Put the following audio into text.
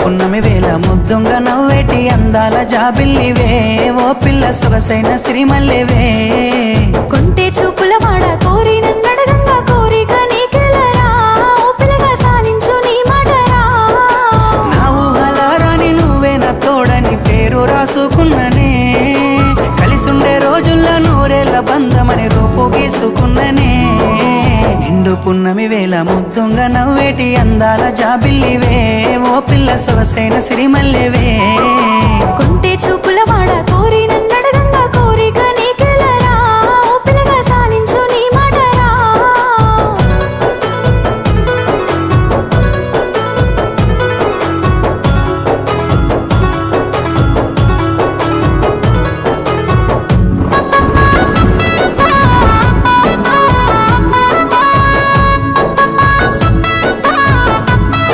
పున్నమి వేళ ముద్దుంగా నవ్వేటి అందాల జాబిల్లివే ఓ పిల్ల సొగసైన సిరిమల్లెవే కొంటే చూపుల వాడ కోరి నన్నడగంగా కోరిక నీకెలరా ఓ పిల్లగా సాలించు నీ మాటరా నా ఊహల రాని నువ్వే నా తోడని పేరు రాసుకున్ననే కలిసుండే రోజుల్లో నూరేళ్ల బంధమని రూపు గీసుకున్ననే నిండు పున్నమి వేళ ముద్దుంగా నవ్వేటి అందాల జాబిల్లివే ఓ పిల్ల సొగసైన సిరిమల్లెవే కొంటే